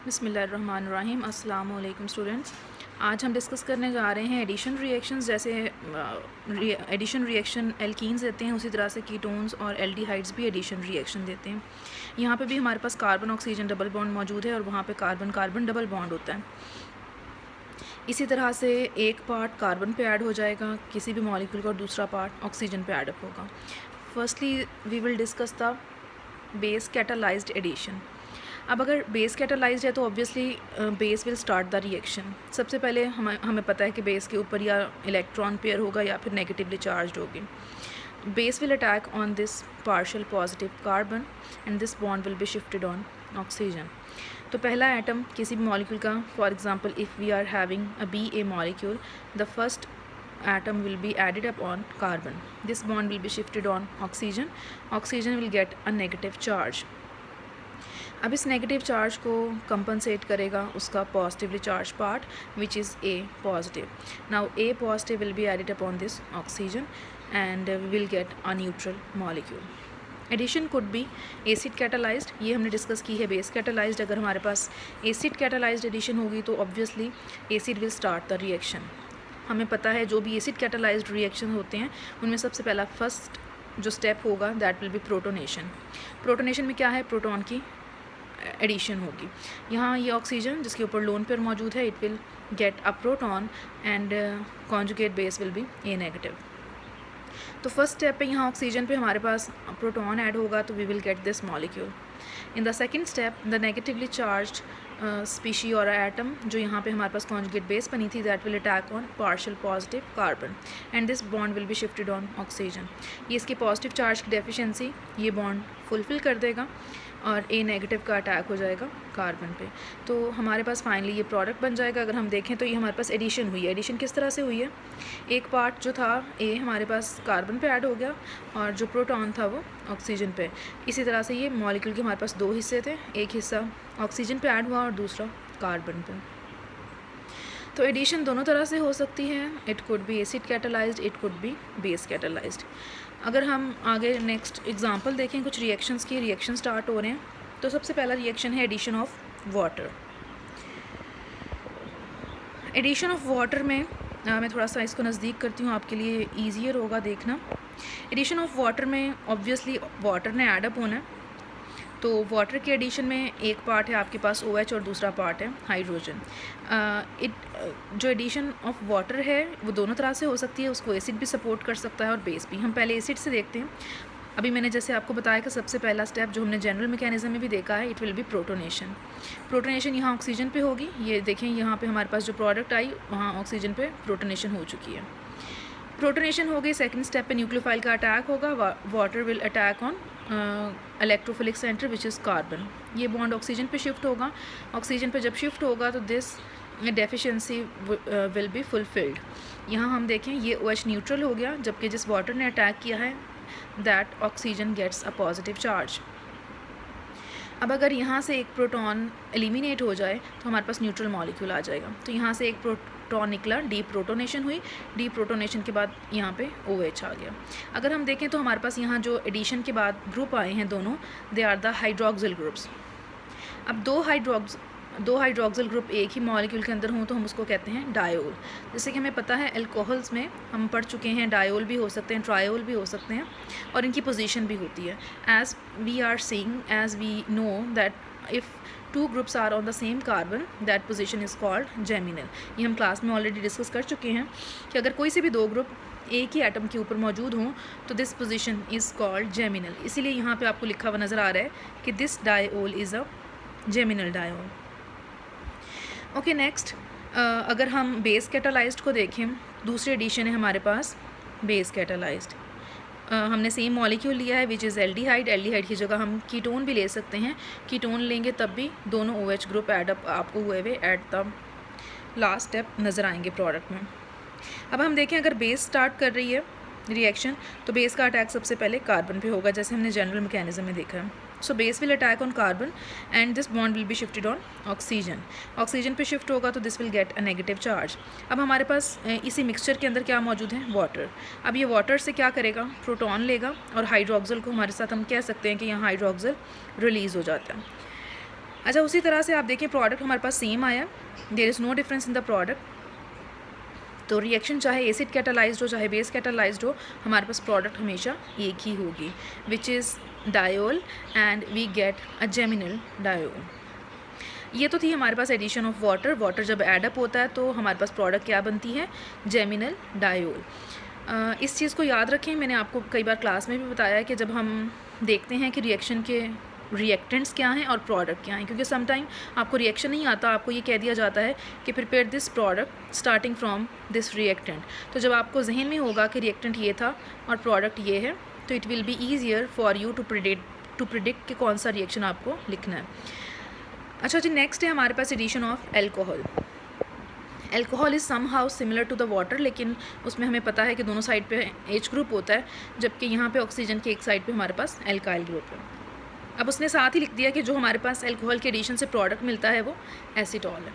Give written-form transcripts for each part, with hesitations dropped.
बिस्मिल्लाहिर्रहमानिर्रहीम। अस्सलाम वालेकुम स्टूडेंट्स। आज हम डिस्कस करने जा रहे हैं एडिशन रिएक्शंस। जैसे एडिशन रिएक्शन एल्कीन्स देते हैं, उसी तरह से कीटोन्स और एल्डिहाइड्स भी एडिशन रिएक्शन देते हैं। यहाँ पे भी हमारे पास कार्बन ऑक्सीजन डबल बॉन्ड मौजूद है और वहाँ पे कार्बन कार्बन डबल बॉन्ड होता है। इसी तरह से एक पार्ट कार्बन पे ऐड हो जाएगा किसी भी मॉलिक्यूल का और दूसरा पार्ट ऑक्सीजन पे ऐड होगा। Firstly we will discuss the base catalysed addition. अब अगर बेस कैटालाइज्ड है तो obviously base will start the reaction. सबसे पहले हमें पता है कि बेस के ऊपर या इलेक्ट्रॉन पेयर होगा या फिर नेगेटिवली चार्ज होगी। Base will attack on this partial positive carbon and this bond will be shifted on oxygen. तो पहला एटम किसी भी मॉलिक्यूल का, for example if we are having a BA molecule, the first atom will be added upon carbon. This bond will be shifted on oxygen. Oxygen will get a negative charge. अब इस negative charge को compensate करेगा उसका positively charge part which is A positive. Now A positive will be added upon this oxygen and we will get a neutral molecule. Addition could be acid catalysed, ये हमने discuss की है. Base catalysed, अगर हमारे पास acid catalysed addition होगी तो obviously acid will start the reaction. हमें पता है जो भी एसिड कैटालाइज्ड रिएक्शन होते हैं उनमें सबसे पहला फर्स्ट जो स्टेप होगा that will be protonation. Protonation में क्या है? प्रोटॉन की एडिशन होगी. यहाँ ये ऑक्सीजन जिसके ऊपर लोन पेयर मौजूद है, it will get a proton and conjugate base will be A negative. तो फर्स्ट स्टेप पे यहाँ ऑक्सीजन पे हमारे पास प्रोटॉन ऐड होगा तो we will get this molecule. In the second step the negatively charged species और एटम जो यहाँ पे हमारे पास कॉन्जुगेट बेस बनी थी that will attack on partial positive carbon and this bond will be shifted on oxygen. ये इसकी पॉजिटिव चार्ज की डेफिशिएंसी ये बॉन्ड फुलफिल कर देगा और A नेगेटिव का अटैक हो जाएगा कार्बन पे. तो हमारे पास फाइनली ये प्रोडक्ट बन जाएगा. अगर हम देखें तो ये हमारे पास एडिशन हुई है. एडिशन किस तरह से हुई है? एक पार्ट जो था A हमारे पास कार्बन पे ऐड हो गया और जो प्रोटॉन था वो ऑक्सीजन पे. इसी तरह से ये मॉलिक्यूल के हमारे पास दो हिस्से थे, एक हिस्सा ऑक्सीजन पे ऐड हुआ और दूसरा कार्बन पे. तो एडिशन दोनों तरह से हो सकती है. It could be acid catalysed, it could be base catalysed. अगर हम आगे नेक्स्ट एग्जांपल देखें कुछ रिएक्शंस की, रिएक्शन स्टार्ट हो रहे हैं. तो सबसे पहला रिएक्शन है addition of water. Addition of water में मैं थोड़ा सा इसको नज़दीक करती हूँ, आपके लिए ईजियर होगा देखना. एडिशन ऑफ वाटर में ऑब्वियसली वाटर ने एडअप होना है. तो वाटर के एडिशन में एक पार्ट है आपके पास OH और दूसरा पार्ट है हाइड्रोजन. जो एडिशन ऑफ वाटर है वो दोनों तरह से हो सकती है. उसको एसिड भी सपोर्ट कर सकता है और बेस भी. हम पहले एसिड से देखते हैं. अभी मैंने जैसे आपको बताया कि सबसे पहला स्टेप जो हमने जनरल मैकेनिज्म में भी देखा है, it will be protonation. Protonation यहाँ ऑक्सीजन पे होगी. ये देखें यहाँ पे हमारे पास जो प्रोडक्ट आई वहाँ ऑक्सीजन पे प्रोटोनेशन हो चुकी है. प्रोटोनेशन हो गई. सेकंड स्टेप पे न्यूक्लियोफाइल का अटैक होगा. Water will attack on electrophilic centre which is carbon. ये बॉन्ड ऑक्सीजन पे शिफ्ट होगा. ऑक्सीजन पे जब शिफ्ट होगा तो this deficiency will be fulfilled. यहाँ हम देखें ये OH न्यूट्रल हो गया, जबकि जिस वाटर ने अटैक किया है that oxygen gets a positive charge. अब अगर यहाँ से एक प्रोटॉन एलिमिनेट हो जाए तो हमारे पास न्यूट्रल मॉलिक्यूल आ जाएगा. तो यहाँ से एक प्रोटॉन निकला, डी प्रोटोनेशन हुई. डी प्रोटोनेशन के बाद यहाँ पे OH आ गया. अगर हम देखें तो हमारे पास यहाँ जो एडिशन के बाद ग्रुप आए हैं दोनों, they are the hydroxyl groups. अब दो हाइड्रोक्सिल ग्रुप एक ही मॉलिक्यूल के अंदर हों तो हम उसको कहते हैं डायोल. जैसे कि हमें पता है अल्कोहल्स में हम पढ़ चुके हैं डायोल भी हो सकते हैं, ट्रायोल भी हो सकते हैं और इनकी पोजीशन भी होती है. As we know that if two groups are on the same carbon that position is called geminal. ये हम क्लास में ऑलरेडी डिस्कस कर चुके हैं कि अगर कोई से भी दो ग्रुप एक ही एटम के ऊपर मौजूद हों तो this position is called geminal. इसीलिए यहाँ पे आपको लिखा हुआ नज़र आ रहा है कि this diol is a geminal diol. Okay next, अगर हम बेस कैटालाइज्ड को देखें, दूसरी एडिशन है हमारे पास बेस कैटालाइज्ड. हमने सेम मॉलिक्यूल लिया है विच इज़ एल्डिहाइड. एल्डिहाइड की जगह हम कीटोन भी ले सकते हैं. कीटोन लेंगे तब भी दोनों OH ग्रुप एडअप आपको हुए हुए एट द लास्ट स्टेप नज़र आएंगे प्रोडक्ट में. अब हम देखें अगर बेस स्टार्ट कर रही है रिएक्शन तो बेस का अटैक सबसे पहले कार्बन पे होगा, जैसे हमने जनरल मैकेनिज्म में देखा है. So base will attack on carbon and this bond will be shifted on oxygen. Oxygen पे शिफ्ट होगा तो this will get a negative charge. अब हमारे पास इसी मिक्सचर के अंदर क्या मौजूद है? वाटर. अब ये वाटर से क्या करेगा? प्रोटॉन लेगा और हाइड्रोक्सिल को हमारे साथ हम कह सकते हैं कि यहाँ हाइड्रोक्सिल रिलीज़ हो जाता है. अच्छा, उसी तरह से आप देखें प्रोडक्ट हमारे पास सेम आया, there is no difference in the product. तो रिएक्शन चाहे एसिड कैटालाइज्ड हो चाहे बेस कैटालाइज्ड हो, हमारे पास प्रोडक्ट हमेशा एक ही होगी, which is diol, and we get a geminal diol. ये तो थी हमारे पास एडिशन ऑफ वाटर। वाटर जब एडअप होता है तो हमारे पास प्रोडक्ट क्या बनती है, जेमिनल डायोल। इस चीज़ को याद रखें, मैंने आपको कई बार क्लास में भी बताया है कि जब हम देखते हैं कि रिएक्शन के रिएक्टेंट्स क्या हैं और प्रोडक्ट क्या हैं, क्योंकि समटाइम आपको रिएक्शन नहीं आता, आपको ये कह दिया जाता है कि prepare this product starting from this reactant. तो जब आपको जहन में होगा कि रिएक्टेंट ये था और प्रोडक्ट ये है, तो it will be easier for you to predict कि कौन सा रिएक्शन आपको लिखना है। अच्छा जी, नेक्स्ट है हमारे पास addition of alcohol. Alcohol is somehow similar to the water, लेकिन उसमें हमें पता है कि दोनों साइड पे एच ग्रुप होता है, जबकि यहाँ पे ऑक्सीजन के एक साइड पे हमारे पास एल्काइल ग्रुप है। अब उसने साथ ही लिख दिया कि जो हमारे पास एल्कोहल के एडिशन से प्रोडक्ट मिलता है वो एसीटॉल है।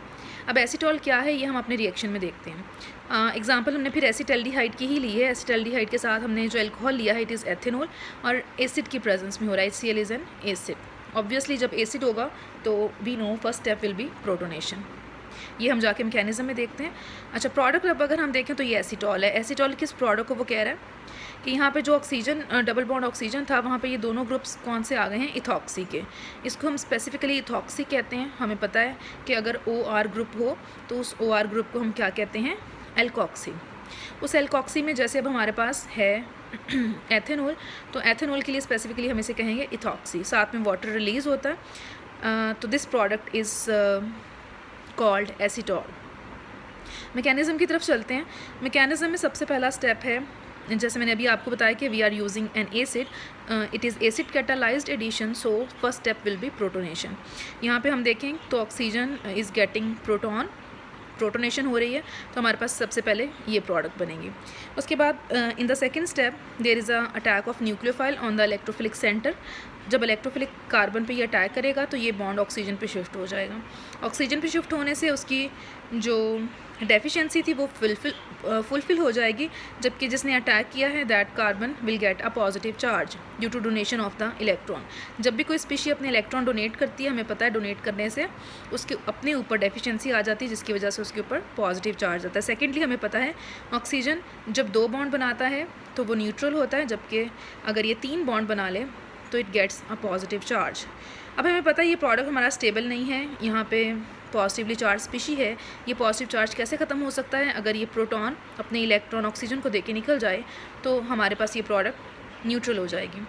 अब एसीटॉल क्या है ये हम अपने रिएक्शन में देखते हैं। एग्जांपल हमने फिर एसिटल्डिहाइड की ही ली है। एसिटल्डिहाइड के साथ हमने जो एल्कोहल लिया है इट इज़ एथेनॉल, और एसिड की प्रेजेंस में हो रहा है, HCl is an acid. Obviously जब एसिड होगा तो we know first step will be protonation. ये हम जाके मैकेनिज्म में देखते हैं। अच्छा, प्रोडक्ट अब अगर हम देखें तो ये एसीटॉल है। एसीटॉल किस प्रोडक्ट को वो कह रहा है कि यहाँ पे जो ऑक्सीजन डबल बॉन्ड ऑक्सीजन था, वहाँ पे ये दोनों ग्रुप्स कौन से आ गए हैं, इथॉक्सी के। इसको हम स्पेसिफिकली इथॉक्सी कहते हैं। हमें पता है कि अगर OR ग्रुप हो तो उस OR ग्रुप को हम क्या कहते हैं, एल्कोक्सी। उस एल्कोक्सी में जैसे अब हमारे पास है एथेनॉल, तो एथेनॉल के लिए स्पेसिफिकली हम इसे कहेंगे इथॉक्सी। साथ में वाटर रिलीज़ होता है, तो this product is called acetal. Mechanism की तरफ चलते हैं। मैकेनिज़्म में सबसे पहला स्टेप है, जैसे मैंने अभी आपको बताया कि we are using an acid, it is acid catalysed addition, so first step will be protonation. यहाँ पे हम देखें तो oxygen is getting proton, protonation हो रही है, तो हमारे पास सबसे पहले ये प्रोडक्ट बनेंगी। उसके बाद in the second step there is a attack of nucleophile on the electrophilic centre. जब इलेक्ट्रोफिलिक कार्बन पे ये अटैक करेगा तो ये बॉन्ड ऑक्सीजन पे शिफ्ट हो जाएगा। ऑक्सीजन पे शिफ्ट होने से उसकी जो डेफिशिएंसी थी वो फुलफिल हो जाएगी, जबकि जिसने अटैक किया है that carbon will get a positive charge due to donation of the electron. जब भी कोई स्पीशी अपने इलेक्ट्रॉन डोनेट करती है, हमें पता है डोनेट करने से उसके अपने ऊपर डेफिशिएंसी आ जाती है, जिसकी वजह से उसके ऊपर पॉजिटिव चार्ज आता है। सेकेंडली हमें पता है ऑक्सीजन जब 2 बॉन्ड बनाता है तो वो न्यूट्रल होता है, जबकि अगर ये 3 बॉन्ड बना ले तो it gets a positive charge. अब हमें पता है ये प्रोडक्ट हमारा स्टेबल नहीं है, यहाँ पे पॉजिटिवली चार्ज स्पीशी है। ये पॉजिटिव चार्ज कैसे ख़त्म हो सकता है, अगर ये प्रोटॉन अपने इलेक्ट्रॉन ऑक्सीजन को देके निकल जाए तो हमारे पास ये प्रोडक्ट न्यूट्रल हो जाएगी।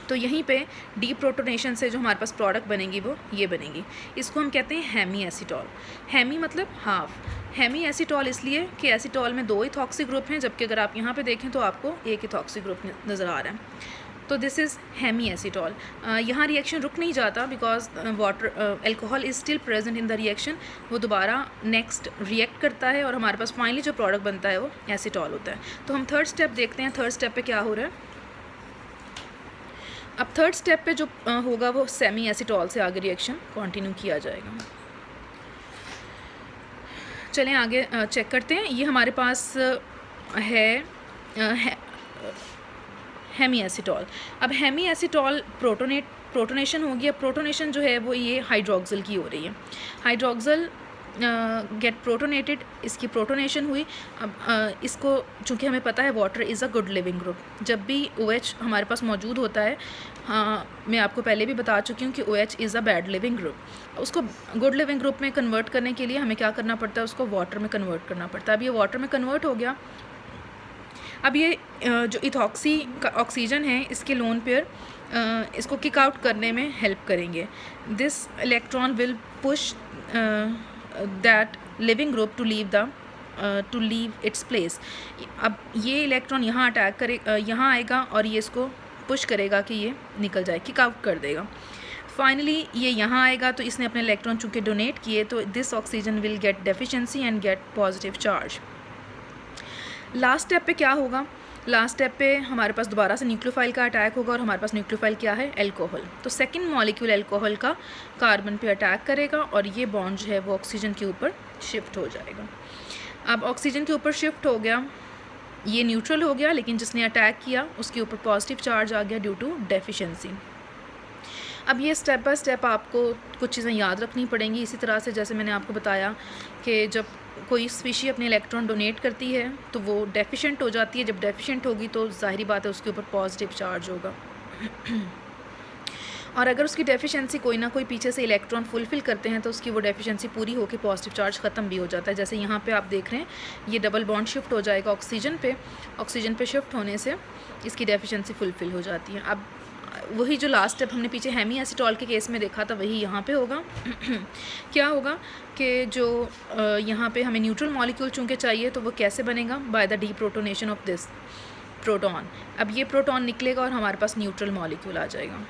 तो यहीं पे डीप्रोटोनेशन से जो हमारे पास प्रोडक्ट बनेगी वो ये बनेगी। इसको हम कहते हैं हेमी एसीटॉल। हेमी मतलब हाफ। हेमी एसीटॉल इसलिए कि एसीटॉल में 2 इथॉक्सी ग्रुप हैं, जबकि अगर आप यहाँ पे देखें तो आपको 1 इथॉक्सी ग्रुप नज़र आ रहा है। तो दिस इज़ हेमी एसीटॉल। यहाँ रिएक्शन रुक नहीं जाता because water alcohol is still present in the reaction. वो दोबारा नेक्स्ट रिएक्ट करता है और हमारे पास फाइनली जो प्रोडक्ट बनता है वो एसीटॉल होता है। तो हम थर्ड स्टेप देखते हैं। थर्ड स्टेप पे क्या हो रहा है। अब थर्ड स्टेप पे जो होगा वो सेमी एसीटॉल से आगे रिएक्शन कंटिन्यू किया जाएगा। चलें आगे चेक करते हैं। ये हमारे पास है हेमी एसीटॉल। अब हेमी एसीटॉल प्रोटोनेशन हो गया। प्रोटोनेशन जो है वो ये हाइड्रोक्सिल की हो रही है। हाइड्रोक्सिल गेट प्रोटोनेटेड, इसकी प्रोटोनेशन हुई। अब इसको चूँकि हमें पता है water is a good leaving group, जब भी OH हमारे पास मौजूद होता है, मैं आपको पहले भी बता चुकी हूँ कि OH is a bad leaving group. उसको गुड लिविंग ग्रुप में कन्वर्ट करने के लिए हमें क्या करना पड़ता है, उसको वाटर में कन्वर्ट करना पड़ता है। अब ये वाटर में कन्वर्ट हो गया। अब ये जो इथॉक्सी का ऑक्सीजन है इसके लोन पेयर इसको किक आउट करने में हेल्प करेंगे। This electron will push that leaving group to leave its place. अब ये इलेक्ट्रॉन यहाँ अटैक करे, यहाँ आएगा और ये इसको पुश करेगा कि ये निकल जाए, किक आउट कर देगा। फाइनली ये यहाँ आएगा तो इसने अपने इलेक्ट्रॉन चूँकि डोनेट किए, तो this oxygen will get deficiency and gate positive charge. Last step पे क्या होगा, लास्ट स्टेप पे हमारे पास दोबारा से न्यूक्लियोफाइल का अटैक होगा और हमारे पास न्यूक्लियोफाइल क्या है, एल्कोहल। तो सेकंड मॉलिक्यूल एल्कोहल का कार्बन पे अटैक करेगा और ये बॉन्ड जो है वो ऑक्सीजन के ऊपर शिफ्ट हो जाएगा। अब ऑक्सीजन के ऊपर शिफ्ट हो गया, ये न्यूट्रल हो गया, लेकिन जिसने अटैक किया उसके ऊपर पॉजिटिव चार्ज आ गया ड्यू टू डेफिशिएंसी। अब ये स्टेप बाय स्टेप आपको कुछ चीज़ें याद रखनी पड़ेंगी। इसी तरह से जैसे मैंने आपको बताया कि जब कोई स्पीशी अपने इलेक्ट्रॉन डोनेट करती है तो वो डेफिशिएंट हो जाती है। जब डेफिशिएंट होगी तो ज़ाहिरी बात है उसके ऊपर पॉजिटिव चार्ज होगा। और अगर उसकी डेफिशिएंसी कोई ना कोई पीछे से इलेक्ट्रॉन फुलफ़िल करते हैं तो उसकी वो डेफिशिएंसी पूरी होकर पॉजिटिव चार्ज ख़त्म भी हो जाता है। जैसे यहाँ पे आप देख रहे हैं ये डबल बॉन्ड शिफ्ट हो जाएगा ऑक्सीजन पे शिफ्ट होने से इसकी डेफिशिएंसी फुलफ़िल हो जाती है। अब वही जो लास्ट स्टेप हमने पीछे हेमी एसीटॉल के केस में देखा था वही यहाँ पे होगा। क्या होगा कि जो यहाँ पे हमें न्यूट्रल मॉलिक्यूल चूँकि चाहिए तो वो कैसे बनेगा, by the deprotonation of this proton. अब ये प्रोटॉन निकलेगा और हमारे पास न्यूट्रल मॉलिक्यूल आ जाएगा।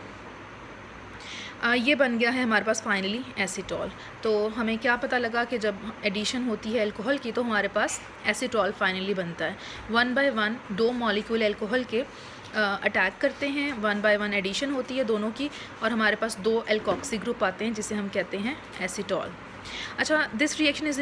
ये बन गया है हमारे पास फाइनली एसीटॉल। तो हमें क्या पता लगा कि जब एडिशन होती है अल्कोहल की तो हमारे पास एसीटॉल फाइनली बनता है। 1 बाय 1 2 मॉलिक्यूल अल्कोहल के अटैक करते हैं, 1 बाय 1 एडिशन होती है दोनों की और हमारे पास 2 एल्कोक्सी ग्रुप आते हैं जिसे हम कहते हैं एसीटॉल। अच्छा, दिस रिएक्शन इज़